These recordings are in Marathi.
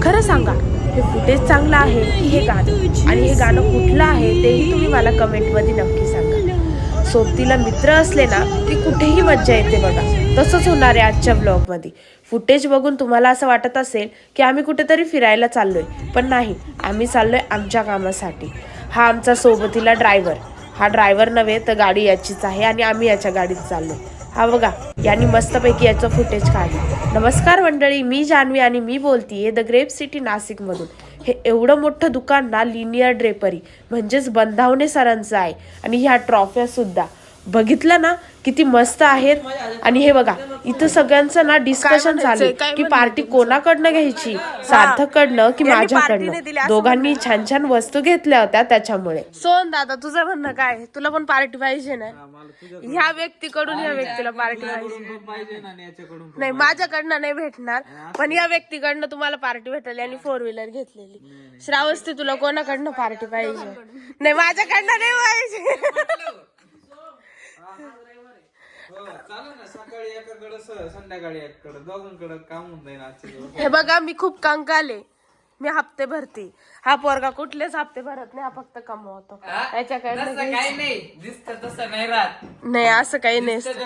खरं सांगा, हे फुटेज चांगलं आहे की हे गाणं, आणि हे गाणं कुठलं आहे तेही तुम्ही मला कमेंटमध्ये नक्की सांगा. सोबतीला मित्र असले ना की कुठेही मज्जा येते बघा. तसंच होणार आहे आजच्या व्लॉगमध्ये. फुटेज बघून तुम्हाला असं वाटत असेल की आम्ही कुठेतरी फिरायला चाललोय, पण नाही, आम्ही चाललोय आमच्या कामासाठी. हा आमचा सोबतीला ड्रायव्हर. हा ड्रायव्हर नव्हे तर गाडी याचीच आहे आणि आम्ही याच्या गाडीत चाललोय. हा बघा, यांनी मस्तपैकी याचं फुटेज काढलं. नमस्कार मंडळी, मी जान्हवी आणि मी बोलतीये द ग्रेप सिटी नाशिकमधून. हे एवढं मोठं दुकान ना लिनियर ड्रेपरी म्हणजेच बंधावणे सरांचं आहे. आणि ह्या ट्रॉफ्या सुद्धा बघितलं ना किती मस्त आहेत. आणि हे बघा, इथं सगळ्यांचं ना डिस्कशन झालं की पार्टी कोणाकडनं घ्यायची, सार्थककडनं की माझ्याकडनं. दोघांनी छान छान वस्तू घेतल्या होत्या त्याच्यामुळे. सोन दादा, तुझं म्हणणं काय? तुला पण पार्टी पाहिजे ना? ह्या व्यक्तीकडून ह्या व्यक्तीला पार्टी पाहिजे नाही, माझ्याकडनं नाही भेटणार, पण या व्यक्तीकडनं तुम्हाला पार्टी भेटेल. आणि 4 व्हीलर घेतलेली. श्रावस्ती, तुला कोणाकडनं पार्टी पाहिजे? नाही, माझ्याकडनं नाही पाहिजे. हे बघा, मी खूप कंकाले, मी हप्ते भरते. हा पोरगा कुठलेच हप्ते भरत नाही, हा फक्त कमवतो. त्याच्याकडनं दिसत तसं नाही राहत. नाही, असं काही नाही. दिसत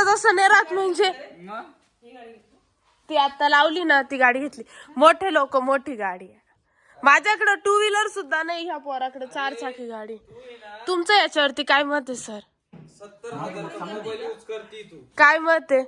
तसं नाही राहत म्हणजे ती आता लावली ना, ती गाडी घेतली. मोठे लोक मोठी गाडी. माझ्याकडे 2 व्हीलर सुद्धा नाही, ह्या पोराकडे 4 चाकी गाडी. तुमचं याच्यावरती काय मत आहे सर? काय मत आहे?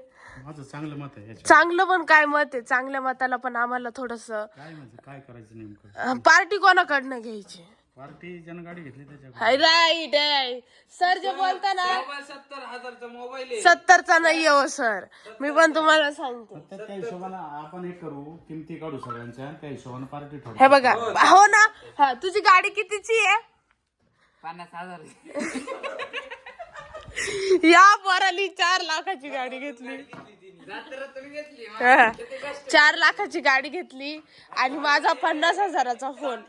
माझं चांगलं मत आहे. चांगलं पण काय मत आहे? चांगल्या मताला पण आम्हाला थोडस काय करायचं नेमकं? पार्टी कोणाकडनं घ्यायची? पार्टी ज्यानं गाडी घेतली त्याच्या. राईट आहे सर, जे बोलता ना 70,000चा मोबाईल 70चा नाही हो सर, मी पण तुम्हाला सांगते. त्या हिशोबानं आपण हे करू, किमती काढू सगळ्यांच्या, त्या हिशोबानं पार्टी ठरवू. हे बघा, हो ना. हा, तुझी गाडी कितीची आहे? 50,000. या पोराली 4 लाखाची गाडी घेतली. 4 लाखाची गाडी घेतली आणि माझा 50,000चा फोन.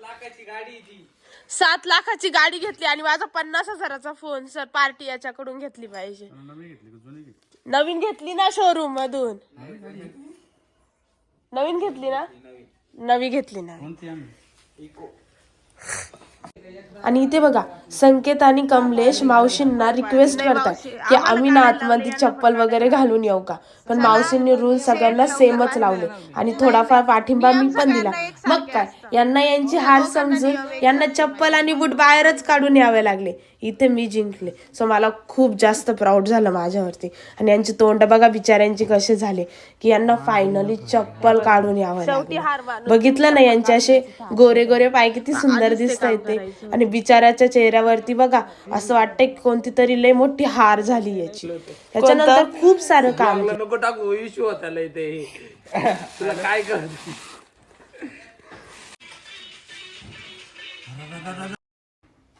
7 लाखाची गाडी घेतली आणि माझा 50,000चा फोन. सर, पार्टी याच्याकडून घेतली पाहिजे. नवीन घेतली ना शोरूम मधून? नवीन घेतली ना? नवी घेतली ना. आणि इथे बघा, संकेत आणि कमलेश मावशींना रिक्वेस्ट करतात की आम्ही ना आतमध्ये चप्पल वगैरे घालून येऊ का, पण मावशींनी रूल सगळ्यांना सेमच लावले आणि थोडाफार पाठिंबा मी पण दिला. मग काय, यांना यांची हार समजून यांना चप्पल आणि बूट बाहेरच काढून यावे लागले. इथे मी जिंकले. सो मला खूप जास्त प्राऊड झालं माझ्यावरती. आणि यांची तोंड बघा बिचाऱ्यांची कसे झाले की यांना फायनली चप्पल काढून यावं लागलं. बघितलं ना, यांचे असे गोरे गोरे पाय किती सुंदर दिसतायत ते. आणि बिचाऱ्याच्या चेहऱ्यावरती बघा, असं वाटतंय कोणती तरी लय मोठी हार झाली याची. त्याच्यानंतर खूप सारं काम नको टाकू, इश्यू होता लय ते. तुला काय कर.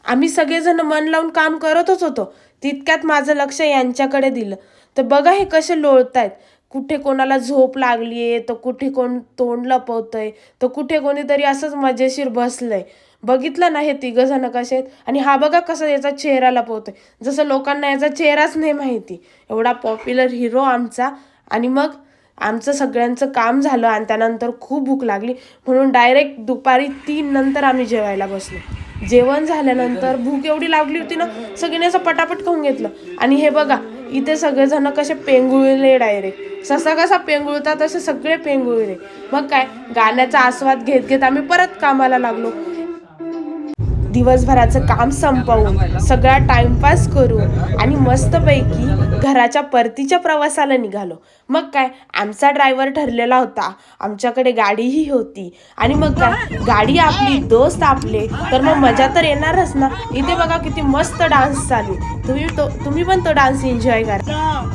आम्ही सगळेजण मन लावून काम करतच होतो. तितक्यात माझं लक्ष यांच्याकडे दिलं तर बघा हे कसे लोळतायत. कुठे कोणाला झोप लागलीये, तर कुठे कोण तोंड लपवतंय, तर कुठे कोणीतरी असंच मजेशीर बसलंय. बघितलं ना हे 3 जण कसे आहेत. आणि हा बघा कसा याचा चेहरा लपवतोय, जसं लोकांना याचा चेहराच नाही माहिती. एवढा पॉप्युलर हिरो आमचा. आणि मग आमचं सगळ्यांचं काम झालं आणि त्यानंतर खूप भूक लागली, म्हणून डायरेक्ट दुपारी 3 नंतर आम्ही जेवायला बसलो. जेवण झाल्यानंतर भूक एवढी लागली होती ना, सगळ्यांनी असं पटापट खाऊन घेतलं. आणि हे बघा, इथे सगळेजण कसे पेंगुळले, डायरेक्ट ससा कसा पेंगुळतात तसे सगळे पेंगुळले. मग काय, गाण्याचा आस्वाद घेत घेत आम्ही परत कामाला लागलो. दिवसभराचं काम संपवून सगळा टाइमपास करून आणि मस्तपैकी घराच्या परतीच्या प्रवासाला निघालो. मग काय, आमचा ड्रायव्हर ठरलेला होता, आमच्याकडे गाडीही होती. आणि मग काय, गाडी आपली, दोस्त आपले, तर मग मजा तर येणारच ना. इथे बघा किती मस्त डान्स चालू. तुम्ही पण तो डान्स एन्जॉय करा.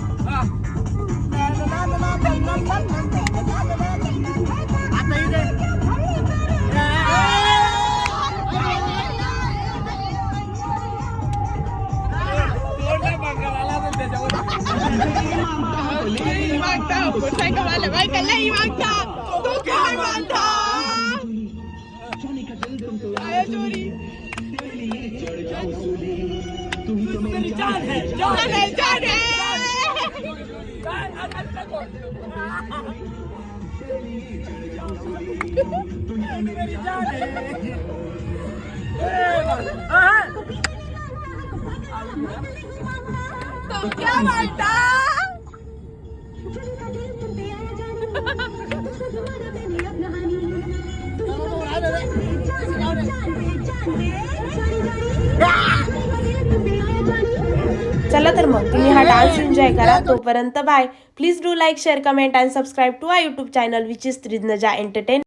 चला तर मग तुम्ही हा डान्स एन्जॉय करा. तोपर्यंत bye. Please do like, share, comment and subscribe to our YouTube channel which is त्रिज्नजा एंटरटेन.